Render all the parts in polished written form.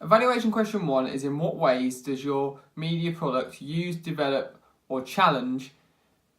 Evaluation question 1 is: in what ways does your media product use, develop or challenge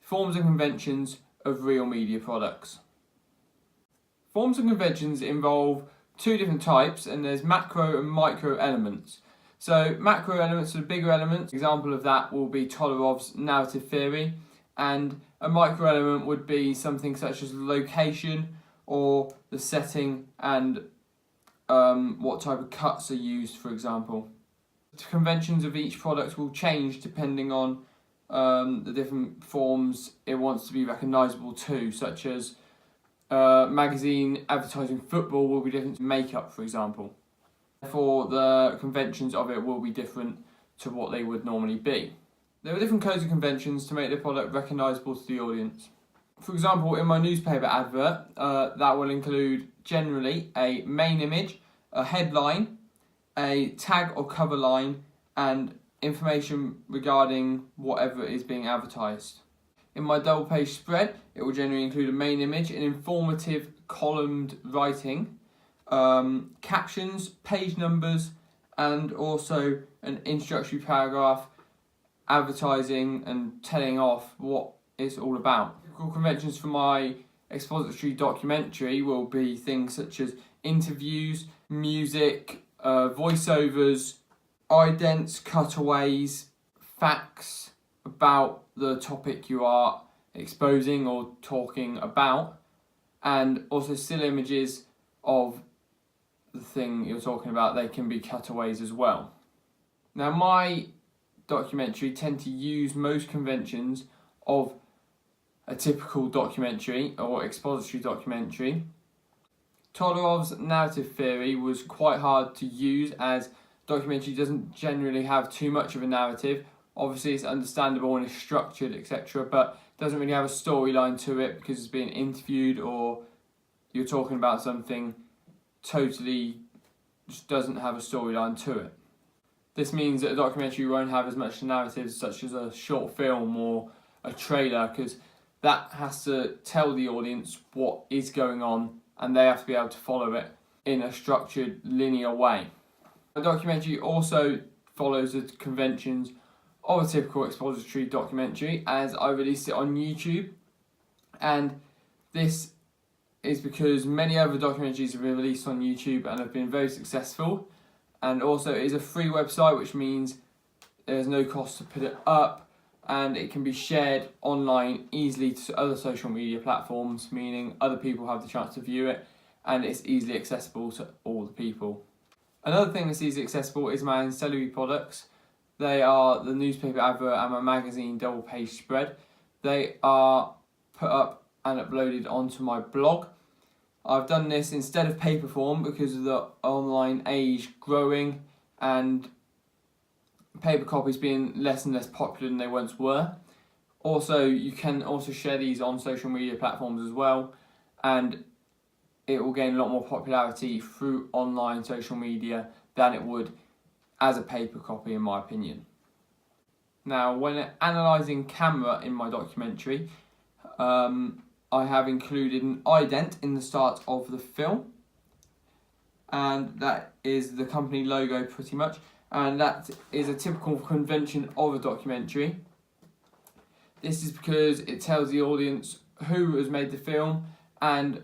forms and conventions of real media products? Forms and conventions involve two different types, and there's macro and micro elements. So macro elements are the bigger elements. Example of that will be Todorov's narrative theory, and a micro element would be something such as location or the setting and what type of cuts are used, for example. The conventions of each product will change depending on the different forms it wants to be recognisable to, such as magazine advertising football will be different to makeup, for example. Therefore, the conventions of it will be different to what they would normally be. There are different codes and conventions to make the product recognisable to the audience. For example, in my newspaper advert, that will include generally a main image, a headline, a tag or cover line, and information regarding whatever is being advertised. In my double page spread, it will generally include a main image, an informative columned writing, captions, page numbers, and also an introductory paragraph advertising and telling off what it's all about. Typical conventions for my expository documentary will be things such as interviews, music, voiceovers, idents, cutaways, facts about the topic you are exposing or talking about, and also still images of the thing you're talking about. They can be cutaways as well. Now, my documentary tend to use most conventions of a typical documentary or expository documentary. Todorov's narrative theory was quite hard to use as documentary doesn't generally have too much of a narrative. Obviously it's understandable and it's structured, etc., but doesn't really have a storyline to it because it's being interviewed or you're talking about something totally just doesn't have a storyline to it. This means that a documentary won't have as much narrative such as a short film or a trailer, because that has to tell the audience what is going on and they have to be able to follow it in a structured, linear way. A documentary also follows the conventions of a typical expository documentary, as I released it on YouTube, and this is because many other documentaries have been released on YouTube and have been very successful, and also it is a free website, which means there's no cost to put it up and it can be shared online easily to other social media platforms, meaning other people have the chance to view it and it's easily accessible to all the people. Another thing that's easily accessible is my ancillary products. They are the newspaper advert and my magazine double page spread. They are put up and uploaded onto my blog. I've done this instead of paper form because of the online age growing and paper copies being less and less popular than they once were. Also, you can also share these on social media platforms as well, and it will gain a lot more popularity through online social media than it would as a paper copy, in my opinion. Now, when analysing camera in my documentary, I have included an ident in the start of the film, and that is the company logo pretty much, and that is a typical convention of a documentary. This is because it tells the audience who has made the film and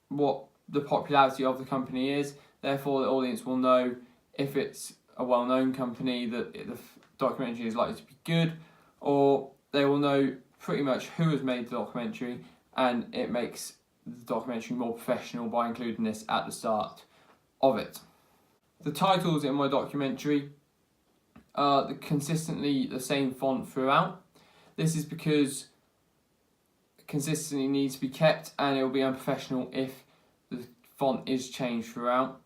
what the popularity of the company is. Therefore, the audience will know if it's a well-known company that the documentary is likely to be good, or they will know pretty much who has made the documentary, and it makes the documentary more professional by including this at the start of it. The titles in my documentary are consistently the same font throughout. This is because consistency needs to be kept, and it will be unprofessional if the font is changed throughout.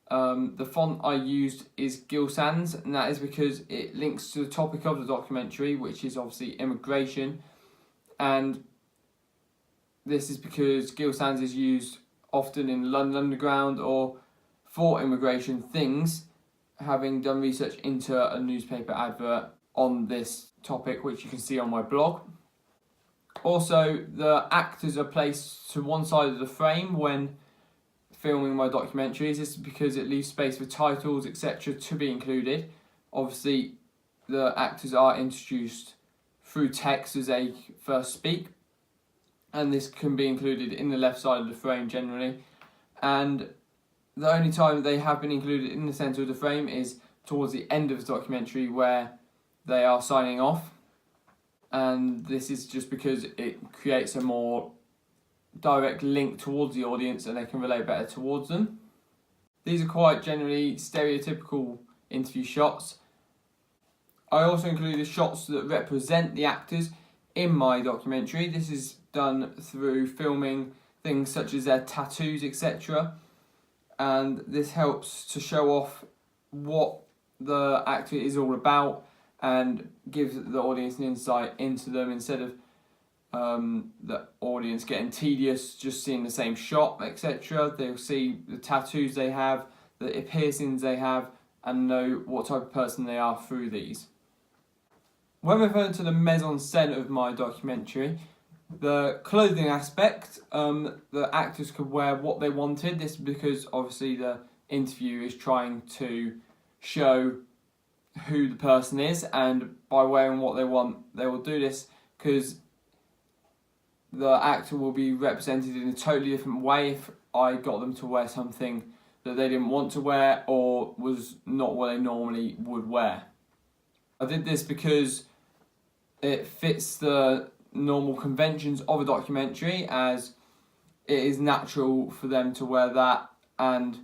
The font I used is Gill Sans, and that is because it links to the topic of the documentary, which is obviously immigration, and this is because Gill Sans is used often in London Underground or for immigration things, having done research into a newspaper advert on this topic, which you can see on my blog. Also, the actors are placed to one side of the frame when filming my documentaries. This is because it leaves space for titles, etc. to be included. Obviously, the actors are introduced through text as they first speak, and this can be included in the left side of the frame generally. And the only time they have been included in the centre of the frame is towards the end of the documentary, where they are signing off, and this is just because it creates a more direct link towards the audience and they can relate better towards them. These are quite generally stereotypical interview shots. I also included shots that represent the actors in my documentary. This is done through filming things such as their tattoos, etc. And this helps to show off what the actor is all about and gives the audience an insight into them, instead of the audience getting tedious just seeing the same shot, etc. They'll see the tattoos they have, the piercings they have, and know what type of person they are through these. When referring to the mise-en-scène of my documentary, the clothing aspect, the actors could wear what they wanted. This is because obviously the interview is trying to show who the person is, and by wearing what they want, they will do this because the actor will be represented in a totally different way if I got them to wear something that they didn't want to wear or was not what they normally would wear. I did this because it fits the normal conventions of a documentary, as it is natural for them to wear that, and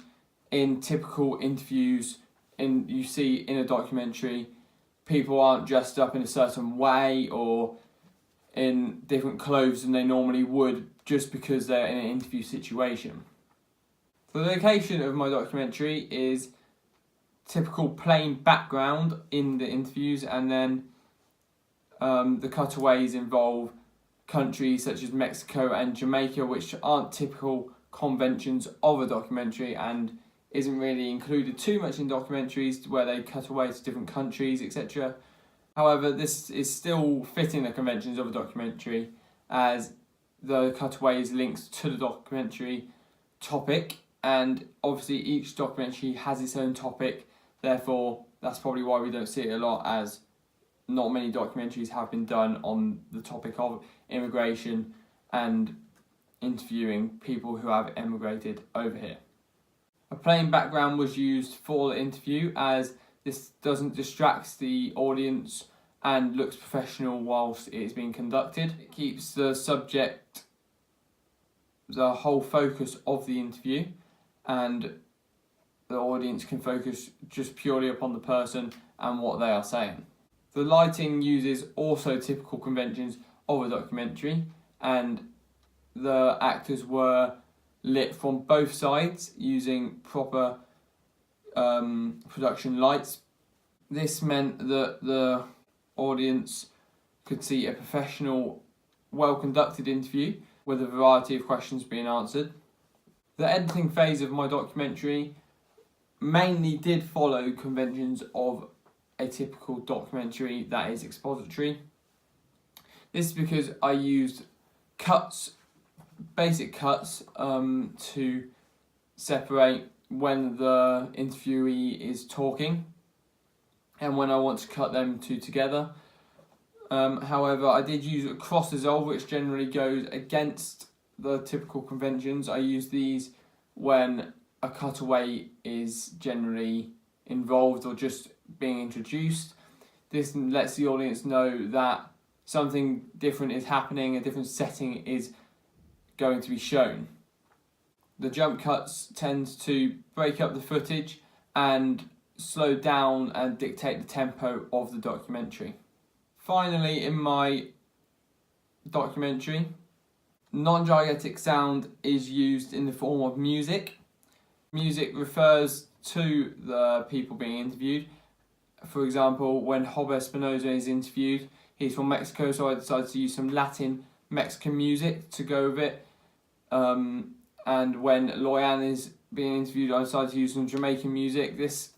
in typical interviews you see in a documentary, people aren't dressed up in a certain way or in different clothes than they normally would just because they're in an interview situation. The location of my documentary is typical plain background in the interviews, and then the cutaways involve countries such as Mexico and Jamaica, which aren't typical conventions of a documentary and isn't really included too much in documentaries where they cut away to different countries, etc. However, this is still fitting the conventions of a documentary, as the cutaways links to the documentary topic, and obviously each documentary has its own topic, therefore that's probably why we don't see it a lot, as not many documentaries have been done on the topic of immigration and interviewing people who have emigrated over here. A plain background was used for the interview, as this doesn't distract the audience and looks professional whilst it is being conducted. It keeps the subject the whole focus of the interview, and the audience can focus just purely upon the person and what they are saying. The lighting uses also typical conventions of a documentary, and the actors were lit from both sides using proper production lights. This meant that the audience could see a professional, well-conducted interview with a variety of questions being answered. The editing phase of my documentary mainly did follow conventions of a typical documentary that is expository. This is because I used cuts, basic cuts, to separate when the interviewee is talking and when I want to cut them two together. However, I did use a cross dissolve, which generally goes against the typical conventions. I use these when a cutaway is generally involved or just being introduced. This lets the audience know that something different is happening, a different setting is going to be shown. The jump cuts tend to break up the footage and slow down and dictate the tempo of the documentary. Finally, in my documentary, non-diegetic sound is used in the form of music. Music refers to the people being interviewed. For example, when Job Espinosa is interviewed, he's from Mexico, so I decided to use some Latin Mexican music to go with it. And when Loyan is being interviewed, I decided to use some Jamaican music. This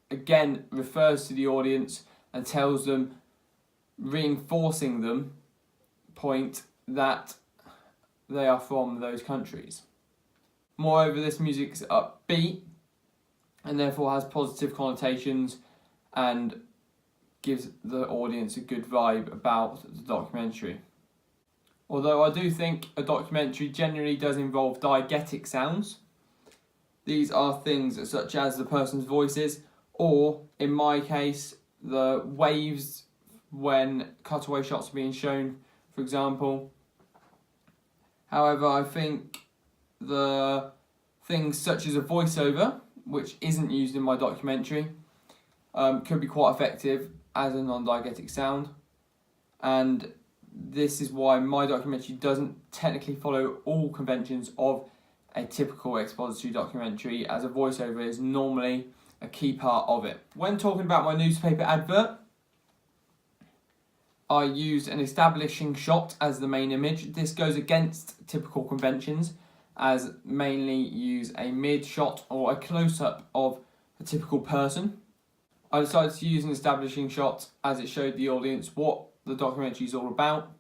again refers to the audience and tells them, reinforcing them point that they are from those countries. Moreover, this music is upbeat and therefore has positive connotations and gives the audience a good vibe about the documentary. Although I do think a documentary generally does involve diegetic sounds. These are things such as the person's voices, or in my case, the waves when cutaway shots are being shown, for example. However, I think the things such as a voiceover, which isn't used in my documentary, could be quite effective as a non-diegetic sound, and this is why my documentary doesn't technically follow all conventions of a typical expository documentary, as a voiceover is normally a key part of it. When talking about my newspaper advert, I used an establishing shot as the main image. This goes against typical conventions, as mainly use a mid shot or a close-up of a typical person. I decided to use an establishing shot as it showed the audience what the documentary is all about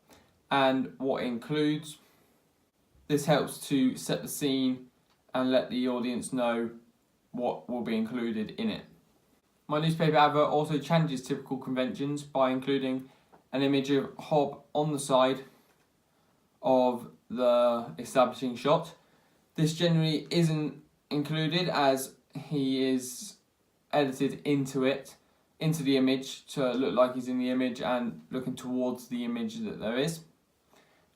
and what it includes. This helps to set the scene and let the audience know what will be included in it. My newspaper advert also challenges typical conventions by including an image of Hob on the side of the establishing shot. This generally isn't included as he is edited into the image to look like he's in the image and looking towards the image that there is.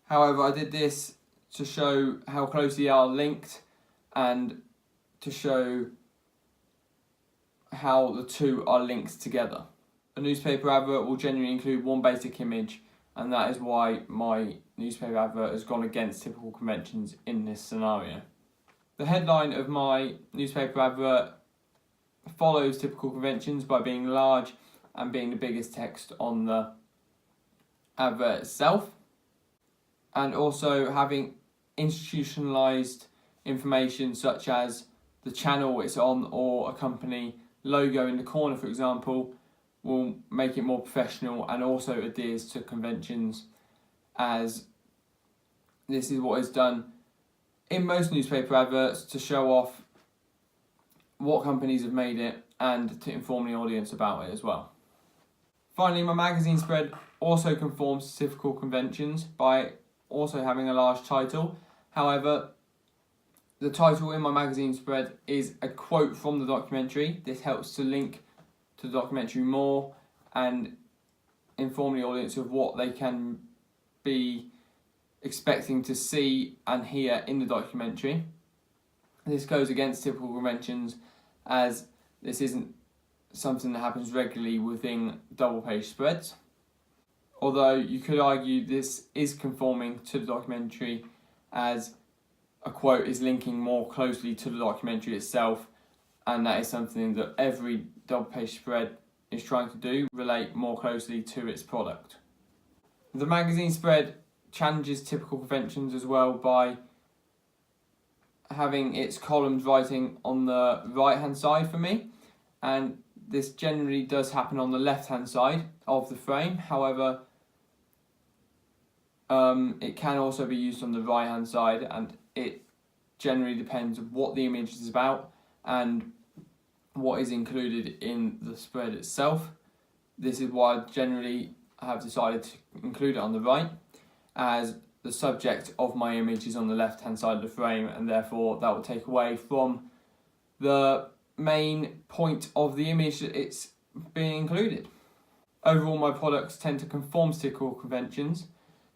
However, I did this to show how closely they are linked and to show how the two are linked together. A newspaper advert will generally include one basic image, and that is why my newspaper advert has gone against typical conventions in this scenario. The headline of my newspaper advert follows typical conventions by being large and being the biggest text on the advert itself, and also having institutionalized information such as the channel it's on or a company logo in the corner, for example, will make it more professional and also adheres to conventions, as this is what is done in most newspaper adverts to show off what companies have made it and to inform the audience about it as well. Finally, my magazine spread also conforms to typical conventions by also having a large title. However, the title in my magazine spread is a quote from the documentary. This helps to link to the documentary more and inform the audience of what they can be expecting to see and hear in the documentary. This goes against typical conventions, as this isn't something that happens regularly within double page spreads. Although you could argue this is conforming to the documentary, as a quote is linking more closely to the documentary itself, and that is something that every double page spread is trying to do, relate more closely to its product. The magazine spread challenges typical conventions as well by having its columns writing on the right hand side for me, and this generally does happen on the left hand side of the frame. However, it can also be used on the right hand side, and it generally depends on what the image is about and what is included in the spread itself. This is why I generally have decided to include it on the right, as the subject of my image is on the left hand side of the frame, and therefore that will take away from the main point of the image that it's being included. Overall, my products tend to conform to typical conventions.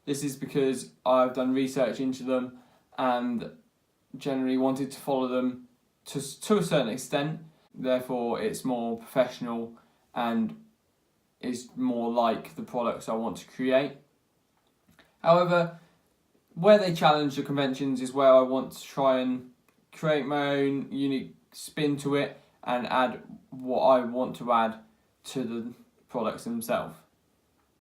This is because I've done research into them and generally wanted to follow them to a certain extent. Therefore, it's more professional and is more like the products I want to create. However, where they challenge the conventions is where I want to try and create my own unique spin to it and add what I want to add to the products themselves.